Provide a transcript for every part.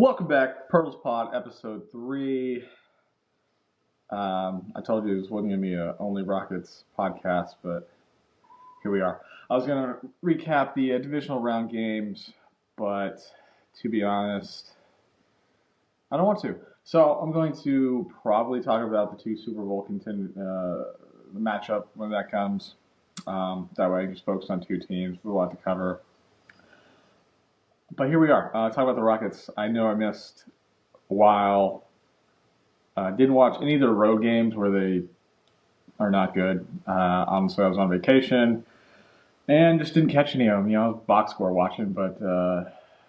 Welcome back, Pirtle's Pod, episode 3. I told you this wasn't going to be a Only Rockets podcast, but here we are. I was going to recap the divisional round games, but to be honest, I don't want to. So I'm going to probably talk about the two Super Bowl the matchup when that comes. That way I just focus on two teams with a lot to cover. But here we are. Talk about the Rockets. I know I missed a while. Didn't watch any of their road games where they are not good. Honestly, I was on vacation and just didn't catch any of them. You know, I was box score watching, but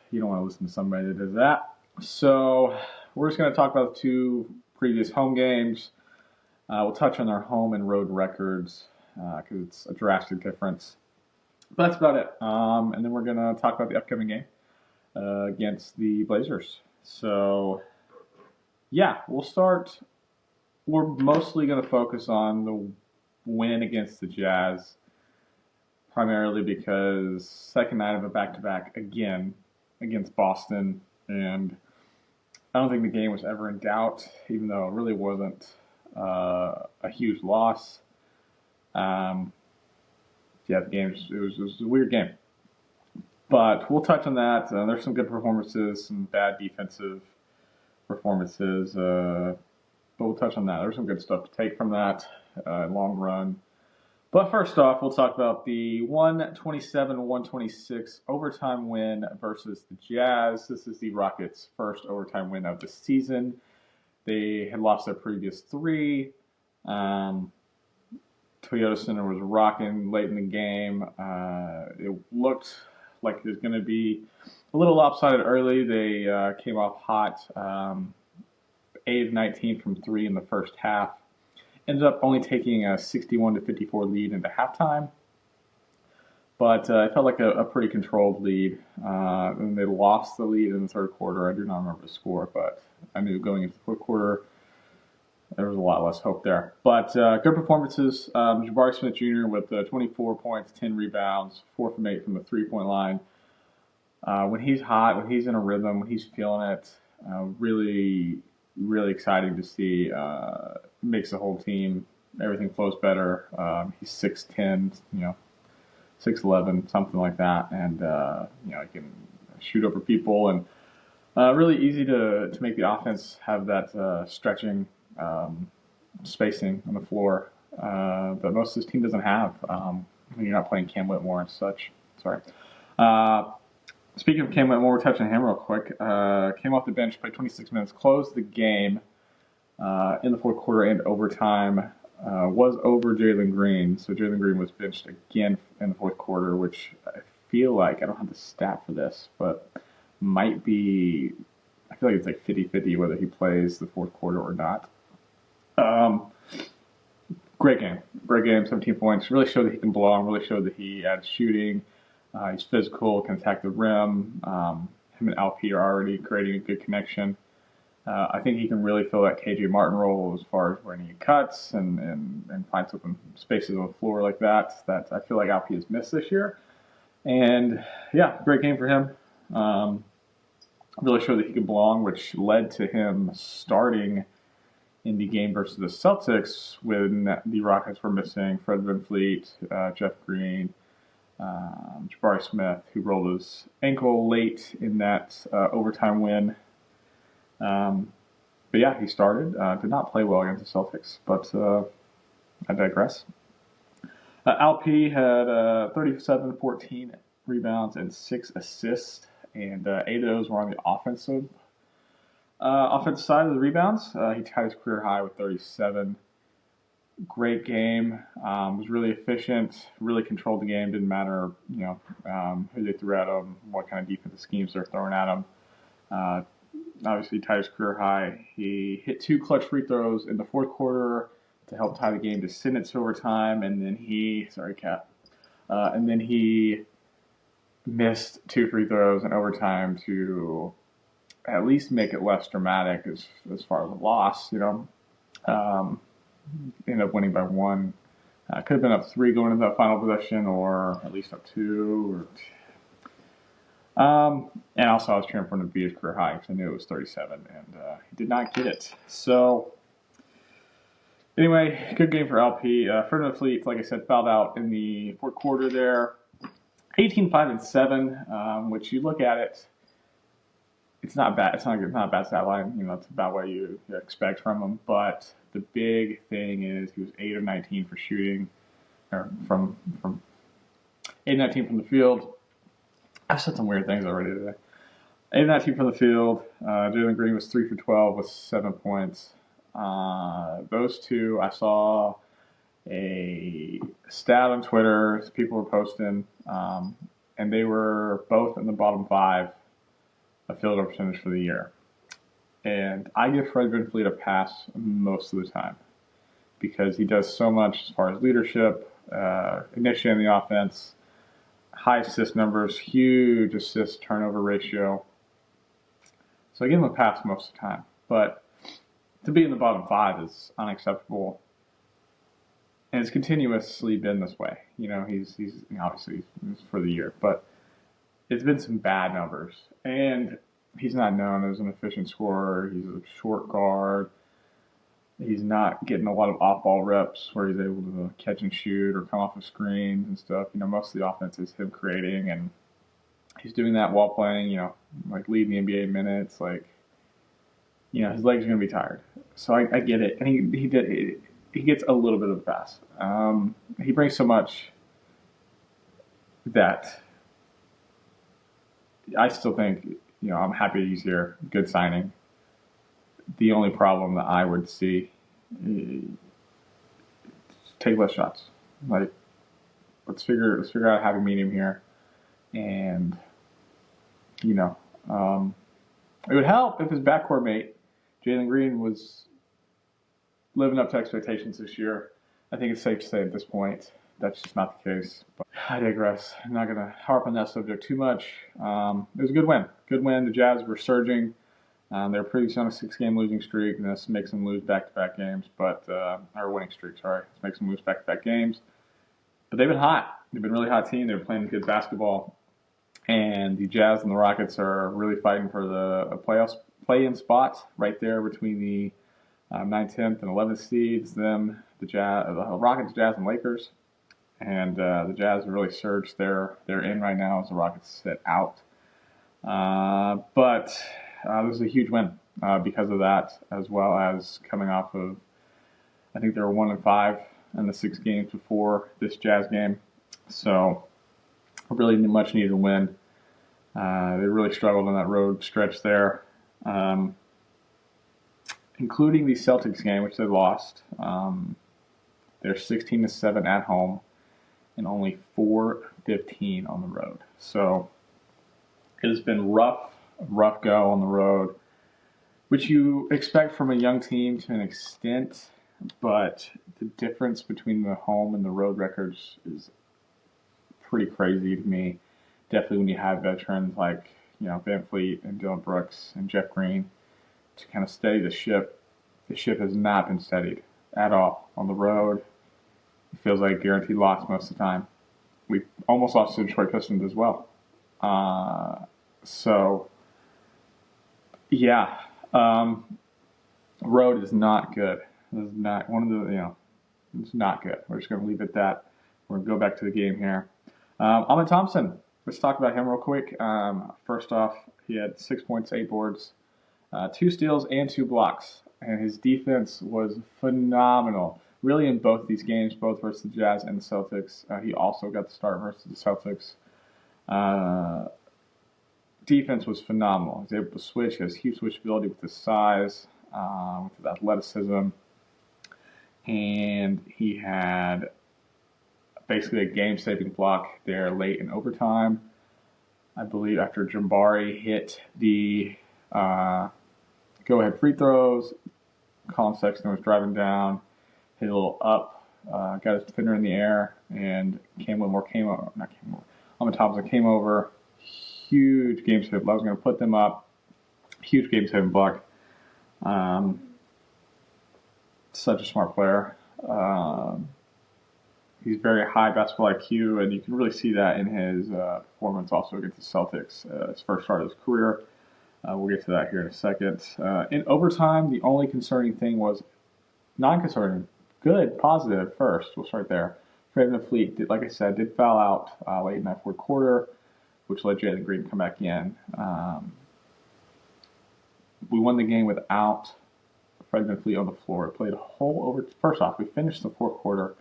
you don't want to listen to somebody that does that. So we're just going to talk about the two previous home games. We'll touch on their home and road records because it's a drastic difference. But that's about it. And then we're going to talk about the upcoming game against the Blazers. So, yeah, we'll start. We're mostly going to focus on the win against the Jazz, primarily because second night of a back-to-back again against Boston, and I don't think the game was ever in doubt, even though it really wasn't a huge loss. The game it was a weird game. But we'll touch on that. There's some good performances, some bad defensive performances, but we'll touch on that. There's some good stuff to take from that long run. But first off, we'll talk about the 127-126 overtime win versus the Jazz. This is the Rockets' first overtime win of the season. They had lost their previous three. Toyota Center was rocking late in the game. It looked like it was going to be a little lopsided early. They came off hot, 8 of 19 from 3 in the first half. Ended up only taking a 61-54 lead into halftime. But it felt like a pretty controlled lead. And they lost the lead in the third quarter. I do not remember the score, but I knew going into the fourth quarter there was a lot less hope there. But good performances. Jabari Smith Jr. with 24 points, 10 rebounds, 4 from 8 from the three-point line. When he's hot, when he's in a rhythm, when he's feeling it, really, really exciting to see. Makes the whole team, everything flows better. He's 6'10", 6'11", something like that. And, he can shoot over people. And really easy to make the offense have that stretching spacing on the floor that most of this team doesn't have when you're not playing Cam Whitmore and such. Sorry. Speaking of Cam Whitmore, we're touching him real quick. Came off the bench, played 26 minutes, closed the game in the fourth quarter and overtime. Was over Jalen Green. So Jalen Green was benched again in the fourth quarter, which I feel like, I don't have the stat for this, but might be, I feel like it's like 50-50 whether he plays the fourth quarter or not. Great game, 17 points. Really showed that he can blow. Really showed that he adds shooting. He's physical, can attack the rim. Him and LP are already creating a good connection. I think he can really fill that KJ Martin role as far as when he cuts and finds open spaces on the floor like that I feel like LP has missed this year. And yeah, great game for him. Really showed that he could belong, which led to him starting in the game versus the Celtics when the Rockets were missing Fred VanVleet, Jeff Green, Jabari Smith, who rolled his ankle late in that overtime win. But yeah, he started. Did not play well against the Celtics, but I digress. LP had 37, 14 rebounds, and 6 assists, and 8 of those were on the offensive side of the rebounds. He tied his career high with 37. Great game. Was really efficient. Really controlled the game. Didn't matter, who they threw at him, what kind of defensive schemes they're throwing at him. Obviously, tied his career high. He hit 2 clutch free throws in the fourth quarter to help tie the game to send it to overtime, and then he missed 2 free throws in overtime to at least make it less dramatic as far as the loss. Ended up winning by 1. Could have been up 3 going into that final possession, or at least up 2. And also, I was cheering for him to beat his career high because I knew it was 37, and he did not get it. So, anyway, good game for LP. Ferdinand Fleet, like I said, fouled out in the fourth quarter there. 18-5-7, which you look at it, it's not bad. It's not a bad stat line. It's about what you expect from him. But the big thing is he was 8 of 19 for shooting, or from 8 of 19 from the field. I've said some weird things already today. 8 of 19 from the field. Jalen Green was 3 for 12 with 7 points. Those two, I saw a stat on Twitter. People were posting, and they were both in the bottom 5 of field goal percentage for the year. And I give Fred VanVleet a pass most of the time because he does so much as far as leadership, initiating the offense, high assist numbers, huge assist turnover ratio. So I give him a pass most of the time. But to be in the bottom 5 is unacceptable. And it's continuously been this way. He's obviously he's for the year, but it's been some bad numbers. And he's not known as an efficient scorer. He's a short guard. He's not getting a lot of off-ball reps where he's able to catch and shoot or come off of screens and stuff. Most of the offense is him creating, and he's doing that while playing, like leading the NBA in minutes. Like, his legs are going to be tired. So I get it. And he gets a little bit of a pass. He brings so much that I still think, I'm happy he's here. Good signing. The only problem that I would see is take less shots. Like, let's figure out how to meet him here. And, it would help if his backcourt mate, Jalen Green, was living up to expectations this year. I think it's safe to say at this point that's just not the case. But I digress. I'm not going to harp on that subject too much. It was a good win. Good win. The Jazz were surging. They were previously on a 6-game losing streak, and this makes them lose back-to-back games. Or winning streak, sorry. This makes them lose back-to-back games. But they've been hot. They've been a really hot team. They've been playing good basketball. And the Jazz and the Rockets are really fighting for the play-in spot right there between the 9th, 10th, and 11th seeds, them, the Rockets, Jazz, and Lakers. And the Jazz have really surged. They're in right now as the Rockets sit out. But this is a huge win because of that, as well as coming off of, I think they were 1-5 in the 6 games before this Jazz game. So a really much needed win. They really struggled on that road stretch there. Including the Celtics game, which they lost. They're 16-7 at home and only 4-15 on the road. So it has been rough go on the road, which you expect from a young team to an extent, but the difference between the home and the road records is pretty crazy to me. Definitely when you have veterans like Van Fleet and Dylan Brooks and Jeff Green to kind of steady the ship. The ship has not been steadied at all on the road. It feels like a guaranteed loss most of the time. We almost lost to the Detroit Pistons as well. Road is not good. This is not one of the, it's not good. We're just going to leave it at that. We're going to go back to the game here. Amen Thompson. Let's talk about him real quick. First off, he had 6 points, 8 boards, 2 steals, and 2 blocks. And his defense was phenomenal. Really in both these games, both versus the Jazz and the Celtics. He also got the start versus the Celtics. Defense was phenomenal. He was able to switch. He has huge switchability with his size, with his athleticism. And he had basically a game-saving block there late in overtime. I believe after Jambari hit the go-ahead free throws, Colin Sexton was driving down, hit a little up, got his defender in the air, and Amen Thompson came over. Huge game-saving block. I was going to put them up. Huge game-saving block. Such a smart player. He's very high basketball IQ, and you can really see that in his performance also against the Celtics, his first start of his career. We'll get to that here in a second. In overtime, the only concerning thing was non-concerning, good, positive first. We'll start there. Fred VanVleet, like I said, did foul out late in that fourth quarter, which led Jalen Green to come back in. We won the game without Fred VanVleet on the floor. We played a whole over. First off, we finished the fourth quarter,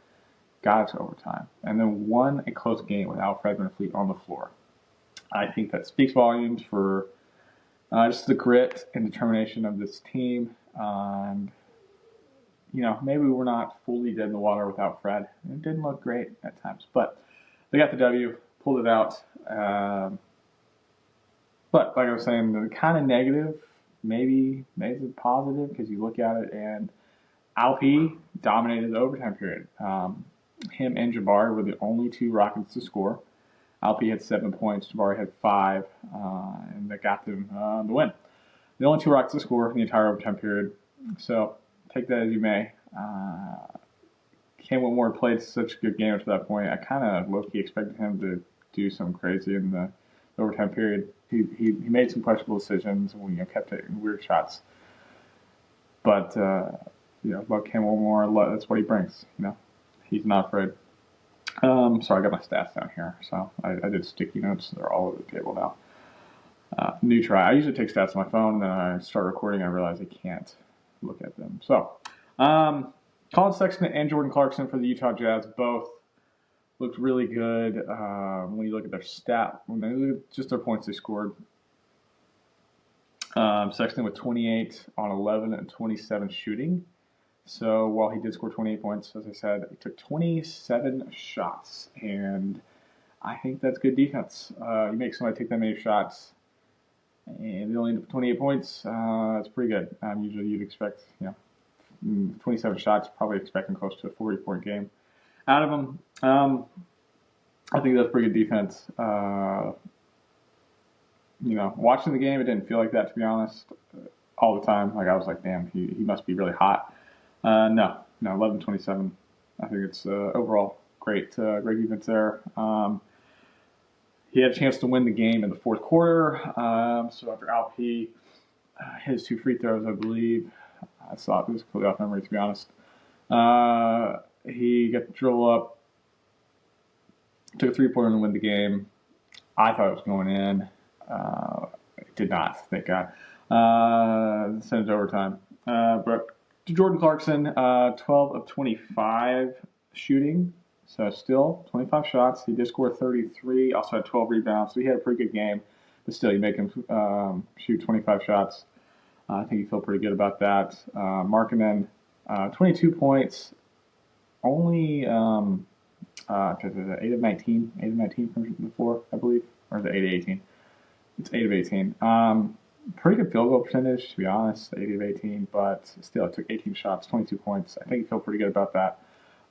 got it to overtime, and then won a close game without Fred VanVleet on the floor. I think that speaks volumes for just the grit and determination of this team. And, maybe we're not fully dead in the water without Fred. It didn't look great at times, but they got the W, pulled it out. But like I was saying, the kind of negative, maybe it's positive because you look at it and Alp dominated the overtime period. Him and Jabari were the only two Rockets to score. Alp had 7 points, Jabari had 5, and that got them the win. The only two Rockets to score in the entire overtime period. So take that as you may. Cam Whitmore played such a good game up to that point. I kind of low-key expected him to do something crazy in the overtime period. He made some questionable decisions and kept taking weird shots. But about Cam Whitmore, that's what he brings. He's not afraid. Sorry, I got my stats down here. So I did sticky notes. They're all over the table now. New try. I usually take stats on my phone, and then I start recording. I realize I can't look at them. So, Colin Sexton and Jordan Clarkson for the Utah Jazz both looked really good when you look at their when they look at just their points they scored. Sexton with 28 on 11 and 27 shooting. So while he did score 28 points, as I said, he took 27 shots, and I think that's good defense. You make somebody take that many shots, and they only end up with 28 points. That's pretty good. Usually you'd expect, 27 shots, probably expecting close to a 40-point game out of them. I think that's pretty good defense. Watching the game, it didn't feel like that, to be honest, all the time. Like, I was like, damn, he must be really hot. No, 11-27. I think it's overall great defense there. He had a chance to win the game in the fourth quarter. So after Alp hit his 2 free throws, I believe. I saw it. It was completely off memory, to be honest. He got the dribble up, took a 3-pointer to win the game. I thought it was going in. It did not, thank God. Sent it to overtime. But to Jordan Clarkson, 12 of 25 shooting. So still 25 shots. He did score 33. Also had 12 rebounds. So he had a pretty good game. But still, you make him shoot 25 shots. I think you feel pretty good about that. Markkanen, 22 points. Only 8 of 19. 8 of 19 from the floor, I believe. Or is it 8 of 18? It's 8 of 18. Pretty good field goal percentage, to be honest. 8 of 18. But still, it took 18 shots, 22 points. I think you feel pretty good about that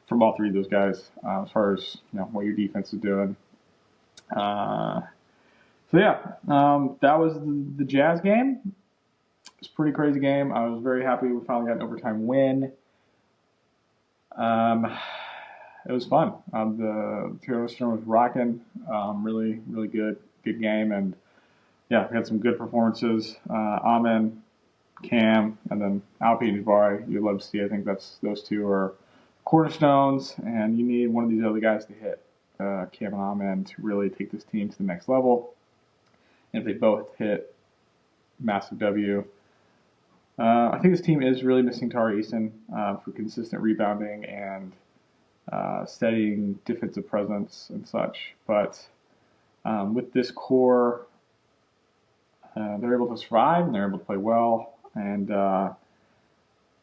from all three of those guys, as far as what your defense is doing. That was the Jazz game. It was a pretty crazy game. I was very happy we finally got an overtime win. It was fun. The Pirtle was rocking. Really, really good game, and we had some good performances. Amen, Cam, and then Alpi and Jabari. You'd love to see. I think those two are cornerstones, and you need one of these other guys to hit Cam and Amen to really take this team to the next level. And if they both hit, massive W. I think this team is really missing Tari Eason for consistent rebounding and steadying defensive presence and such. But with this core, they're able to survive and they're able to play well. And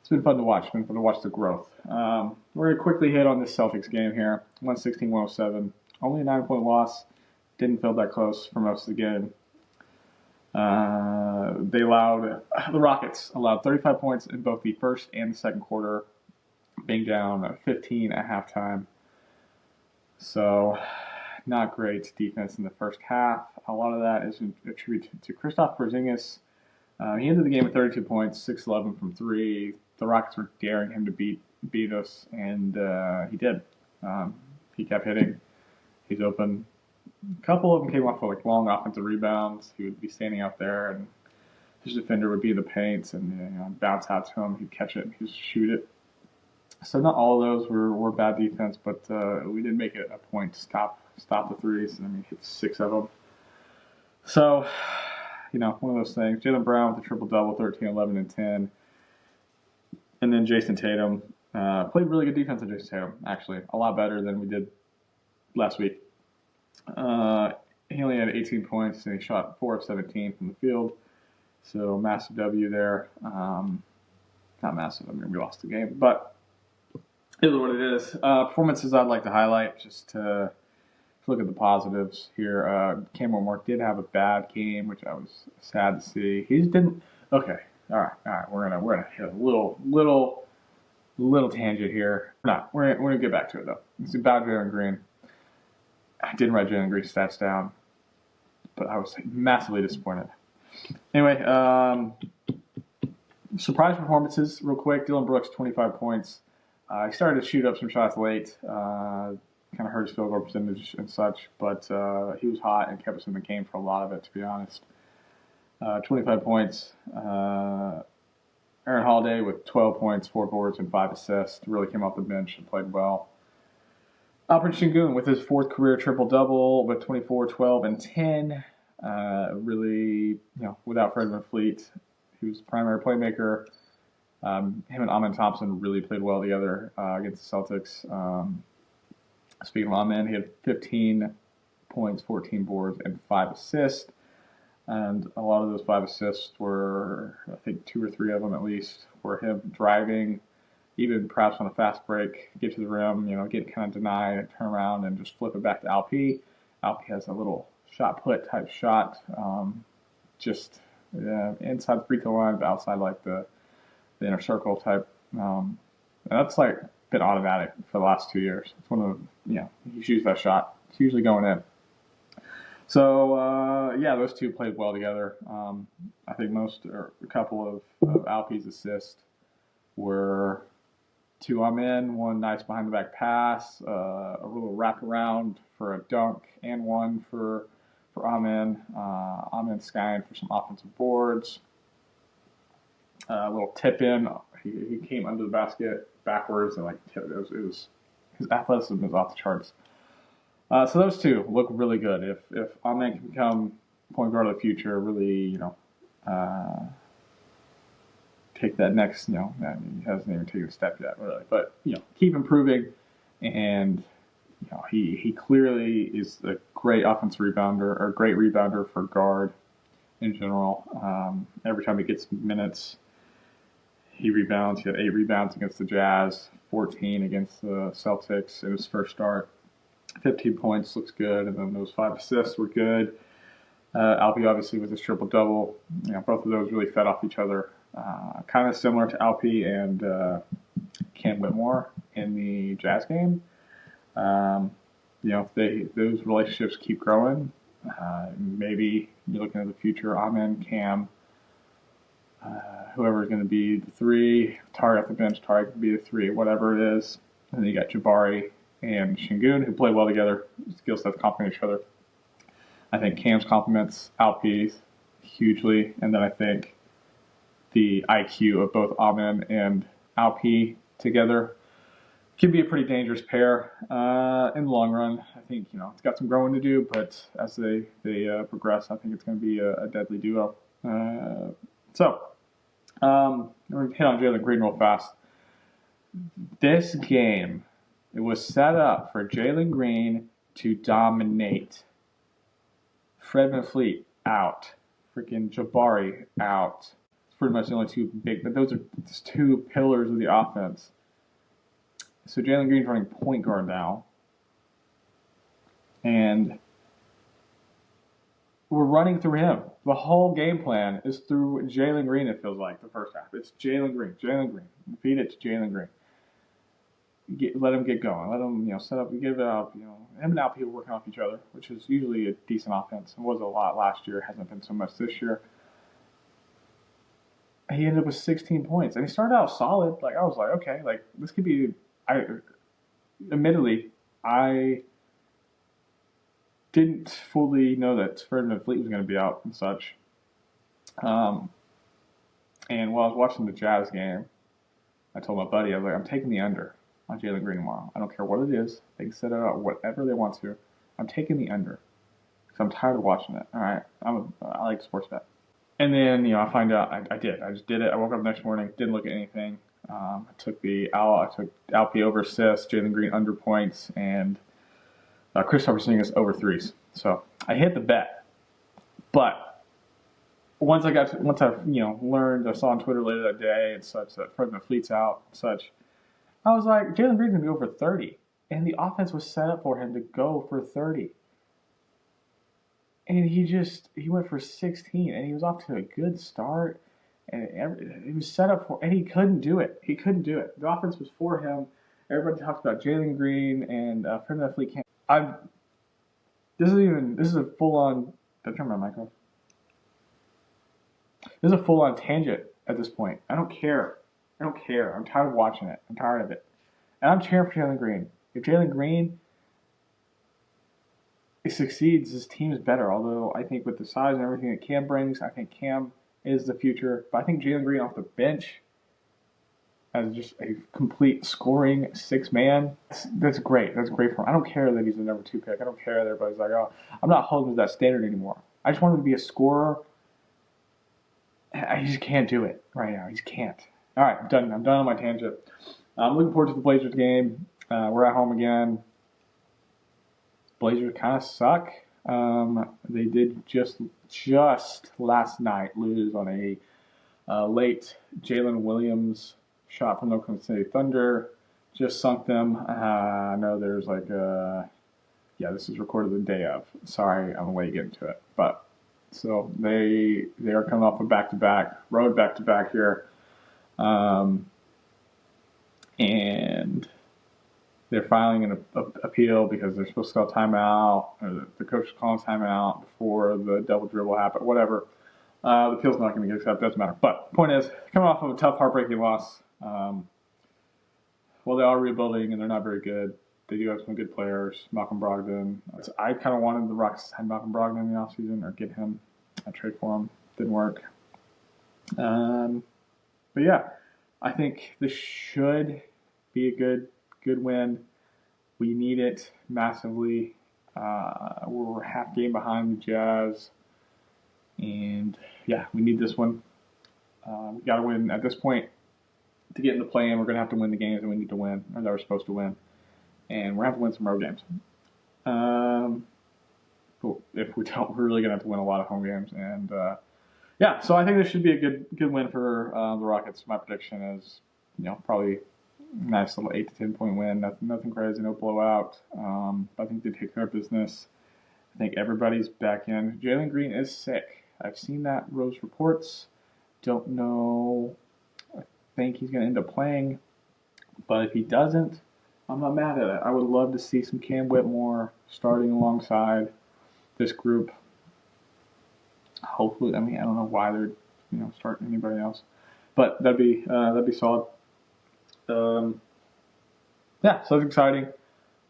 it's been fun to watch. It's been fun to watch the growth. We're going to quickly hit on this Celtics game here. 116-107. Only a 9-point loss. Didn't feel that close for most of the game. The Rockets allowed 35 points in both the first and the second quarter, being down 15 at halftime. So, not great defense in the first half. A lot of that is attributed to Kristaps Porzingis. He ended the game with 32 points, 6-11 from 3. The Rockets were daring him to beat us, and he did. he kept hitting. He's open. A couple of them came off of like long offensive rebounds. He would be standing out there, and his defender would be in the paint, and bounce out to him. He'd catch it, and he'd shoot it. So not all of those were bad defense, but we did make it a point to stop the threes. I mean, hit 6 of them. So, one of those things. Jaylen Brown with a triple-double, 13, 11, and 10. And then Jason Tatum played really good defense on Jason Tatum, actually. A lot better than we did last week. He only had 18 points, and he shot 4 of 17 from the field. So, massive W there. Not massive. I mean, we lost the game. But it is what it is. Performances I'd like to highlight, just to look at the positives here. Cameron Mark did have a bad game, which I was sad to see. He just didn't. Okay, all right. We're gonna hit a little tangent here. No, we're gonna get back to it though. It's about Jalen Green. I didn't write Jalen Green's stats down, but I was massively disappointed. Anyway, surprise performances real quick. Dylan Brooks, 25 points. He started to shoot up some shots late. Kind of hurt his field goal percentage and such, but he was hot and kept us in the game for a lot of it, to be honest. 25 points. Aaron Holiday with 12 points, 4 boards, and 5 assists. Really came off the bench and played well. Alperen Sengun with his 4th career triple-double with 24, 12, and 10. Really, without Fred VanVleet, he was the primary playmaker. Him and Amen Thompson really played well together against the Celtics. Speaking of Amen, he had 15 points, 14 boards, and 5 assists. And a lot of those 5 assists were, I think 2 or 3 of them at least, were him driving, even perhaps on a fast break, get to the rim, get kind of denied, turn around, and just flip it back to Alp. Alp has a little shot put type shot, just inside the free throw line, but outside like the inner circle type. And that's like been automatic for the last 2 years. It's one of he shoots that shot. It's usually going in. So those two played well together. I think a couple of Alp's assists were 2 Amen, 1 nice behind the back pass, a little wraparound for a dunk, and 1 for Amen. Amen skying for some offensive boards. A little tip in. He came under the basket backwards and tipped. It was his athleticism is off the charts. So those two look really good. If Amen can become point guard of the future, really take that next. He hasn't even taken a step yet, really. But keep improving, and he clearly is a great offensive rebounder or great rebounder for guard in general. Every time he gets minutes, he rebounds. He had 8 rebounds against the Jazz, 14 against the Celtics in his first start. 15 points looks good, and then those 5 assists were good. Alpi obviously with his triple-double. Both of those really fed off each other. Kind of similar to Alpi and Cam Whitmore in the Jazz game. If those relationships keep growing, maybe you're looking at the future. Amen, Cam, whoever is going to be the 3, Tari off the bench, Tari can be the 3, whatever it is. And then you got Jabari and Sengun, who play well together. Skill sets complement each other. I think Cam's complements Alpi's hugely, and then I think the IQ of both Amen and Alpi together can be a pretty dangerous pair in the long run. I think it's got some growing to do, but as they progress, I think it's going to be a deadly duo. So we're going to hit on Jalen Green real fast. This game, it was set up for Jalen Green to dominate. Fred VanVleet out. Freaking Jabari out. It's pretty much the only 2 big, but those are just 2 pillars of the offense. So Jalen Green's running point guard now. And we're running through him. The whole game plan is through Jalen Green, it feels like, the first half. It's Jalen Green. Feed it to Jalen Green. Let him get going. Let him, set up, give it up. Him and Alpi are working off each other, which is usually a decent offense. It was a lot last year. Hasn't been so much this year. He ended up with 16 points, and he started out solid. I was like, okay, this could be. Admittedly, I didn't fully know that Ferdinand Fleet was going to be out and such. Um, and while I was watching the Jazz game, I told my buddy, I was like, I'm taking the under on Jalen Green tomorrow. I don't care what it is. They can set it up whatever they want to. I'm taking the under because I'm tired of watching it. All right, I like sports bet. And then I find out I did. I just did it. I woke up the next morning, didn't look at anything. I took Alp over assists, Jalen Green under points, and Christopher Porzingis over threes. So I hit the bet, but once I learned, I saw on Twitter later that day and such that Fred Fleet's out and such, I was like, Jalen Green's gonna go for 30, and the offense was set up for him to go for 30, and he went for 16, and he was off to a good start, and it was set up for, and he couldn't do it. He couldn't do it. The offense was for him. Everybody talks about Jalen Green and Fred Fleet can't. This is a full on. Did I turn my mic off? This is a full on tangent at this point. I don't care. I'm tired of watching it. I'm tired of it. And I'm cheering for Jalen Green. If Jalen Green succeeds, his team is better. Although I think with the size and everything that Cam brings, I think Cam is the future. But I think Jalen Green off the bench as just a complete scoring six-man, that's great. That's great for him. I don't care that he's the number 2 pick. I don't care that everybody's like, oh, I'm not holding to that standard anymore. I just want him to be a scorer. He just can't do it right now. He just can't. All right, I'm done. I'm done on my tangent. I'm looking forward to the Blazers game. We're at home again. Blazers kind of suck. They did just last night lose on a late Jalen Williams shot from the Oklahoma City Thunder. Just sunk them. I know there's this is recorded the day of. Sorry, I'm late getting to it. But so they are coming off a road back-to-back here. And they're filing an appeal because they're supposed to call timeout, or the coach is calling timeout before the double dribble happened, whatever. The appeal's not going to get accepted, doesn't matter. But the point is, coming off of a tough, heartbreaking loss, well, they are rebuilding and they're not very good. They do have some good players. Malcolm Brogdon. I kind of wanted the Rockets to sign Malcolm Brogdon in the offseason or get him. I trade for him. Didn't work. But yeah, I think this should be a good win. We need it massively. We're half game behind the Jazz. And yeah, we need this one. We got to win at this point to get in the play-in. We're going to have to win the games that we need to win, or that we're supposed to win. And we're going to have to win some road games. But if we don't, we're really going to have to win a lot of home games. And yeah, so I think this should be a good win for the Rockets. My prediction is, probably nice little 8 to 10 point win. Nothing crazy, no blowout. I think they take care of business. I think everybody's back in. Jalen Green is sick. I've seen those reports. Don't know. I think he's going to end up playing. But if he doesn't, I'm not mad at it. I would love to see some Cam Whitmore starting alongside this group. Hopefully, I don't know why they're starting anybody else, but that'd be solid. Yeah, so it's exciting.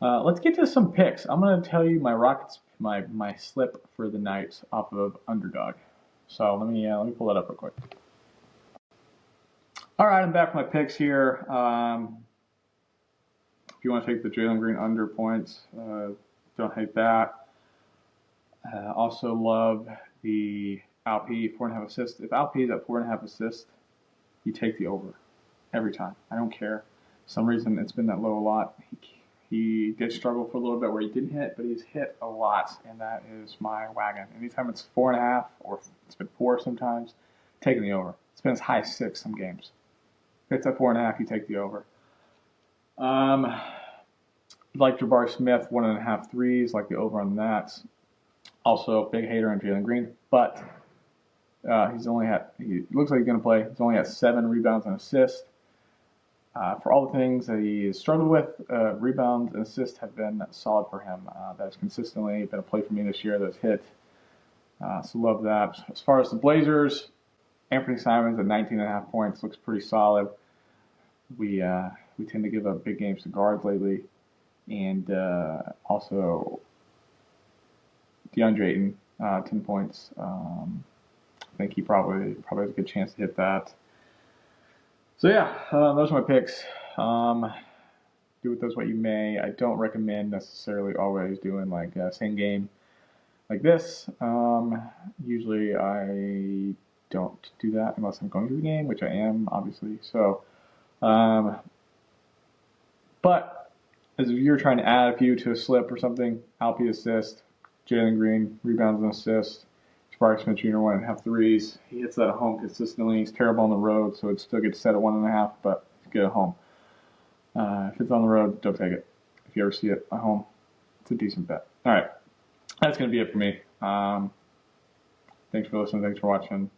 Let's get to some picks. I'm gonna tell you my Rockets, my slip for the night off of Underdog. So let me pull that up real quick. All right, I'm back with my picks here. If you want to take the Jalen Green under points, don't hate that. Also love the Alp 4.5 assists. If Alp is at 4.5 assists, you take the over every time. I don't care. For some reason it's been that low a lot. He did struggle for a little bit where he didn't hit, but he's hit a lot, and that is my wagon. Anytime it's 4.5, or it's been 4 sometimes, taking the over. It's been as high as 6 some games. If it's at 4.5, you take the over. Like Jabari Smith, 1.5 threes, like the over on that. Also, big hater on Jalen Green, but he looks like he's going to play. He's only at 7 rebounds and assists. For all the things that he has struggled with, rebounds and assists have been solid for him. That's consistently been a play for me this year that's hit. So love that. As far as the Blazers, Anthony Simons at 19.5 points looks pretty solid. We tend to give up big games to guards lately. and also DeAndre Ayton, 10 points. I think he probably has a good chance to hit that. So yeah, those are my picks. Do with those what you may. I don't recommend necessarily always doing like same game like this. Usually I don't do that unless I'm going to the game, which I am obviously. So, but as if you're trying to add a few to a slip or something, Alpi assist, Jalen Green rebounds and assists. Sparks Smith Jr. 1.5 threes. He hits that at home consistently. He's terrible on the road, so it still gets set at 1.5, but it's good at home. If it's on the road, don't take it. If you ever see it at home, it's a decent bet. All right, that's going to be it for me. Thanks for listening. Thanks for watching.